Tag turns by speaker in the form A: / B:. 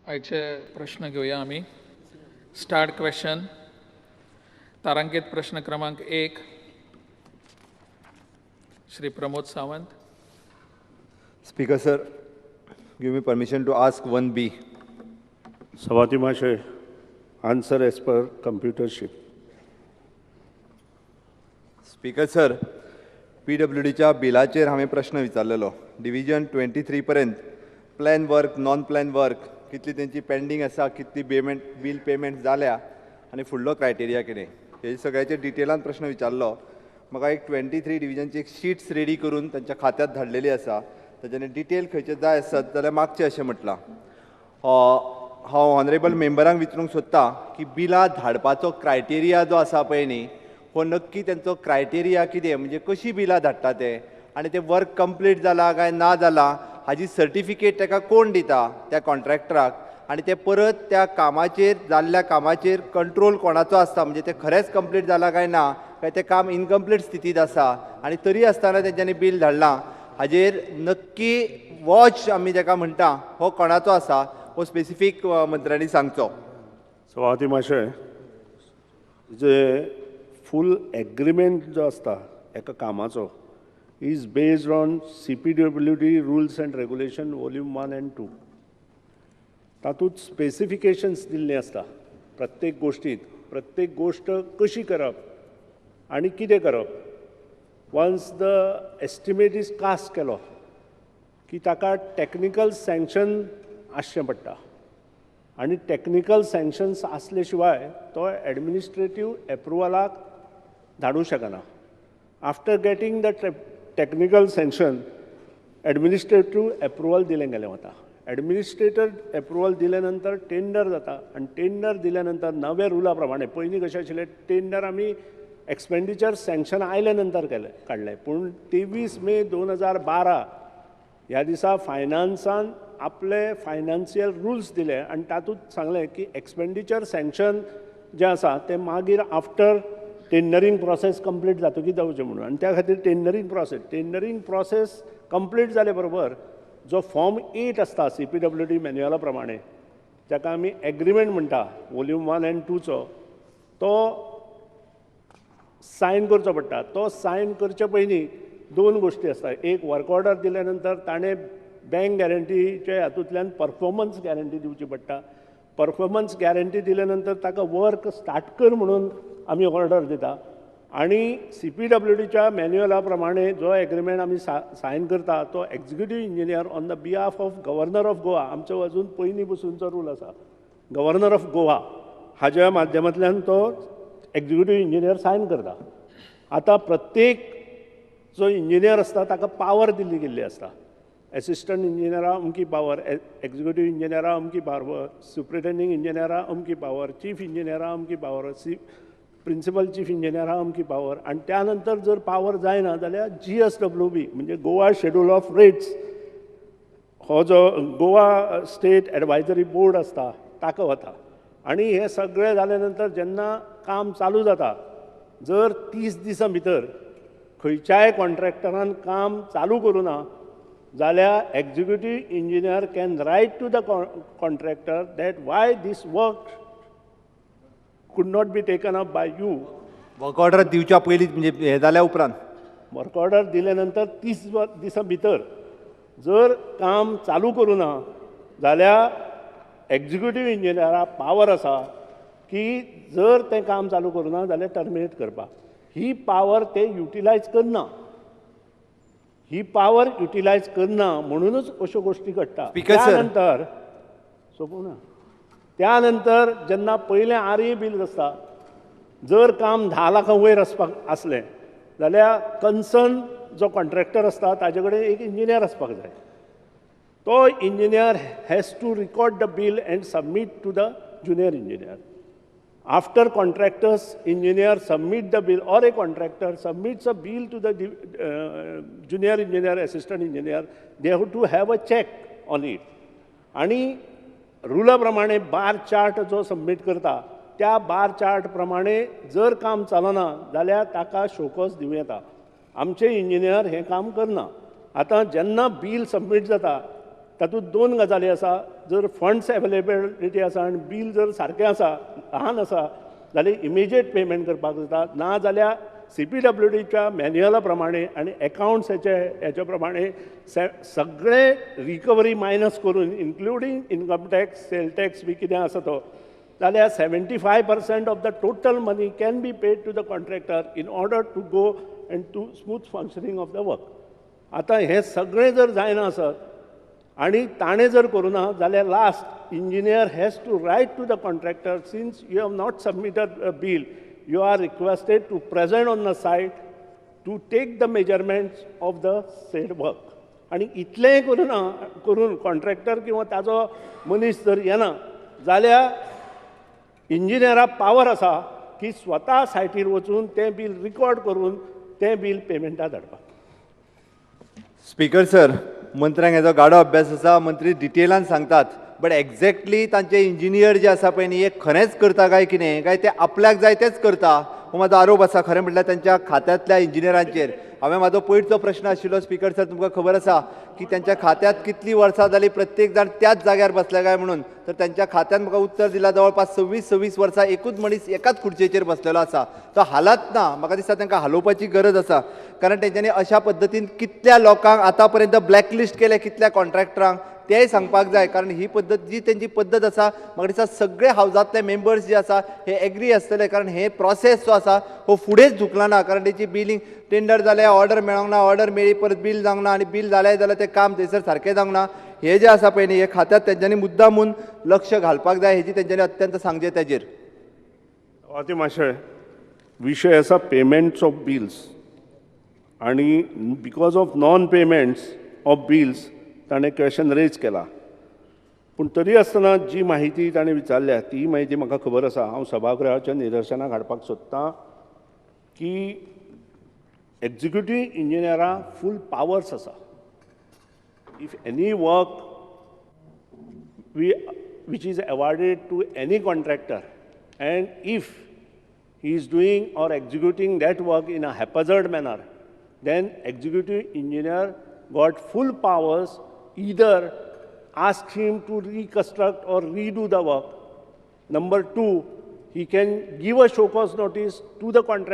A: आयचे प्रश्न घेऊया आम्ही. Start question. तारांकित प्रश्न क्रमांक 1, Shri Pramod Sawant.
B: Speaker sir, give me permission to ask 1B.
C: सभापती महाशय, answer as per computer chip.
B: Speaker sir, PWDच्या बिलाचेर हांवें प्रश्न विचारलेलो. डिव्हिजन 23 पर्यंत plan work, non plan work कितली तेंची पेंडींग आसा, कितली बील पेमेंट जाल्या आनी फुडलो क्रायटेरिया कितें, हे सगळ्याचे डिटेलान प्रश्न विचारलो. म्हाका एक 23 डिव्हिजनची एक शीट्स रेडी करून तांच्या खात्यांत धाडलेली आसा. ताच्यानी डिटेल खंयचे जाय आसत जाल्यार मागचे अशें म्हटलां. हांव ऑनरेबल मेंबरांक विचारूंक सोदतां की बिलां धाडपाचो क्रायटेरिया जो आसा पळय न्ही, हो नक्की तेंचो क्रायटेरिया कितें, म्हणजे कशी बिलां धाडटा ते, आनी ते वर्क कंप्लीट जाला काय ना जालां हाजी सर्टिफिकेट ताका कोण दिता, त्या कॉन्ट्रॅक्टराक, आनी ते परत त्या कामाचेर जाल्ल्या कामाचेर कंट्रोल कोणाचो आसता, म्हणजे ते खरेंच कंप्लीट जाला काय ना, काय तें काम इनकम्प्लीट स्थितीत आसा आनी तरी आसतना तेंच्यांनी बील धाडलां, हाजेर नक्की वॉच आमी ताका म्हणटा हो कोणाचो आसा, हो स्पेसिफीक मंत्र्यांनी सांगचो.
C: सभापती महाशय, जे फूल एग्रीमेंट जो आसता एका कामाचो is based on CPWD rules and regulation volume 1 and 2. तातूंत स्पेसिफिकेशन्स दिल्लीं आसता प्रत्येक गोश्टींत, प्रत्येक गोश्ट कशी करप आनी कितें करप. Once the estimate is cast केलो की ताका टॅक्निकल सँक्शन आसचें पडटा, आनी टॅक्निकल सँक्शन्स आसले शिवाय तो एडमिनिस्ट्रेटीव एप्रुवलाक धाडूं शकना. After getting the technical sanction administrative approval दिलें गेलें वता. एडमिनिस्ट्रेटर एप्रुवल दिले नंतर टेंडर जाता, आनी टेंडर दिल्या नंतर नवे रुला प्रमाणे, पयलीं कशें आशिल्लें टेंडर आमी एक्सपेंडिचर सँक्शन आयले नंतर काडलें, पूण 23 मे 2012 ह्या दिसा फायनान्सान आपले फायनान्शियल रुल्स दिले आनी तातूंत सांगलें की एक्सपेंडिचर सँक्शन जें आसा तें मागीर आफ्टर टेंडरींग प्रोसेस कंप्लीट जातकीर जावचें म्हणून. आनी त्या खातीर टेंडरींग प्रोसेस कंप्लीट जाले बरोबर जो फॉर्म 8 आसता CPWD मॅन्युअला प्रमाणे, जाका आमी एग्रीमेंट म्हणटा वॉल्यूम 1 and 2 चो, तो सायन करचो पडटा. तो सायन करचे पयलीं 2 गोश्टी आसता. एक, वर्क ऑर्डर दिल्या नंतर ताणें बँक गॅरंटीच्या हातूंतल्यान परफॉर्मन्स गॅरंटी दिवची पडटा. परफॉर्मन्स गॅरंटी दिल्या नंतर ताका वर्क स्टार्ट कर म्हणून आमी ऑर्डर दिता. आनी CPWDच्या मॅन्युअला प्रमाणे जो एग्रीमेंट आमी सायन करता तो executive engineer on the behalf of governor of Goa, आमचो अजून पयलीं पसूनचो रूल आसा, गव्हर्नर ऑफ गोवा हाज्या माध्यमांतल्यान तो एक्झिक्युटीव इंजिनियर सायन करता. आतां प्रत्येक जो इंजिनियर आसता ताका पावर दिल्ली गेल्ली आसता. एसिस्टंट इंजिनियरा अमकी पावर, एक्झिक्युटीव इंजिनियरा अमकी पावर, सुप्रिटेंडिंग इंजिनियरा अमकी पावर, चीफ इंजिनियरा अमकी पावर, प्रिंसिपल चीफ इंजिनियरा अमकी पावर, आनी त्या नंतर जर पावर जायना जाल्यार GSWB म्हणजे गोवा शेड्यूल ऑफ रेट्स हो जो गोवा स्टेट एडवायझरी बोर्ड आसता ताका वता. आनी हे सगळें जाले नंतर जेन्ना काम चालू जाता, जर 30 दिसां भितर खंयच्याय कॉन्ट्रॅक्टरान काम चालू करूं ना जाल्यार executive engineer can write to the contractor that why this work could not be taken up by you.
B: Work order दिवच्या पयलीं म्हणजे हे जाल्या उपरांत
C: वर्क ऑर्डर दिले नंतर 30 दिसां भितर जर काम चालू करूं ना जाल्यार एक्झिक्युटीव इंजिनियरा पावर आसा की जर तें काम चालू करूं ना जाल्यार टर्मिनेट करपाक. ही पावर ते युटिलायज करना. ही पावर युटिलायज करना म्हणूनच अश्यो गोश्टी घडटा. त्यानंतर सोपूं ना, त्यानंतर जेन्ना पयलें RE बील आसता, जर काम 10 लाखा वयर आसपाक आसलें जाल्यार कन्सर्न जो कॉन्ट्रॅक्टर आसता ताजे कडेन एक इंजिनियर आसपाक जाय. तो engineer has to record the bill and submit to the junior engineer. After contractors engineer submit the bill or a contractor submits a bill to the junior engineer, assistant engineer, they have to have a check on it. आणि रुला प्रमाणे bar chart जो submit करता त्या bar chart प्रमाणे जर काम चलना जाल्यार ताका शोकॉज दिवं येता. आमचे इंजिनियर हें काम करना. आतां जेन्ना बील सबमीट जाता तातूंत दोन गजाली आसा. जर फंड्स अवेलेबिलिटी आसा आनी बील जर सारकें आसा, ल्हान आसा, जाल्यार इमिजिएट पेमेंट करपाक जाता. ना जाल्यार CPWDच्या मॅन्युअला प्रमाणे आनी अकाउंट्स हेच्या प्रमाणे सगळे रिकवरी मायनस करून, including income tax, sale tax बी कितें आसा तो, जाल्यार 75% of the total money can be paid to the contractor in order to go and to smooth functioning of the work. आतां हे सगळें जर जायना आसत आनी ताणें जर करुना जाल्यार last engineer has to write to the contractor, since you have not submitted a bill, you are requested to present on the site to take the measurements of the said work. आणि इतलेंय करून contractor किंवा ताजो मनीस जर येना जाल्यार इंजिनियराक power आसा की स्वता सायटीर वचून तें बील रिकॉर्ड करून तें बील पेमेंटा धाडपाक.
B: स्पीकर सर, मंत्र्यांक हेजो गाडो अभ्यास आसा, मंत्री डिटेलान सांगतात, बट एक्झॅक्टली तांचे इंजिनियर जे आसा पळय न्ही, हे खरेंच करता काय कितें, काय ते आपल्याक जाय तेच करता, हो म्हाजो आरोप आसा खरें म्हटल्यार तांच्या खात्यांतल्या इंजिनियरांचेर. हांवें म्हाजो पयरचो प्रश्न आशिल्लो स्पीकर सर, तुमकां खबर आसा की तांच्या खात्यांत कितलीं वर्सां जालीं प्रत्येक जाण त्याच जाग्यार बसला काय म्हणून, तर तांच्या खात्यान म्हाका उत्तर दिलां जवळपास 26 वर्सां एकूच मनीस एकाच खुर्चेचेर बसलेलो आसा. तो हालत ना, म्हाका दिसता तांकां हालोवपाची गरज आसा, कारण तेंच्यांनी अशा पद्दतीन कितल्या लोकांक आतां पर्यंत ब्लॅकलिस्ट केले, कितल्या कॉन्ट्रॅक्टरांक, तेंय सांगपाक जाय. कारण ही पद्दत जी तेंची पद्दत आसा, म्हाका दिसता सगळे हावजांतले मेंबर्स जे आसा हे एग्री आसतले, कारण हे प्रोसेस जो आसा हो फुडेंच झुकला ना. कारण तेची बिलींग टेंडर जालें, ऑर्डर मेळोंक ना, ऑर्डर मेळ्ळी परत बील जावंक ना, आनी बील जालें जाल्यार तें काम थंयसर सारकें जावंक ना. हे जे आसा पळय न्ही, हे खात्यांत तेंच्यांनी मुद्दामून लक्ष घालपाक जाय, हेची तेंच्यांनी अत्यंत सांगचें तेजेर.
C: स्वाती माशेळ, विशय आसा पेमेंट्स ऑफ बिल्स आनी because of non payments of bills ताणें क्वेश्चन रेज केला. पूण तरी आसतना जी माहिती ताणें विचारल्या ती माहिती म्हाका खबर आसा. हांव सभागृहाच्या निदर्शनाक हाडपाक सोदतां की एक्झिक्युटीव इंजिनियराक फूल पावर्स आसा. If any work which is awarded to any contractor, and if he is doing or executing that work in a haphazard manner, then executive engineer got full powers, either ask him to reconstruct or redo the work. Number two, he can give a show cause notice to the contractor.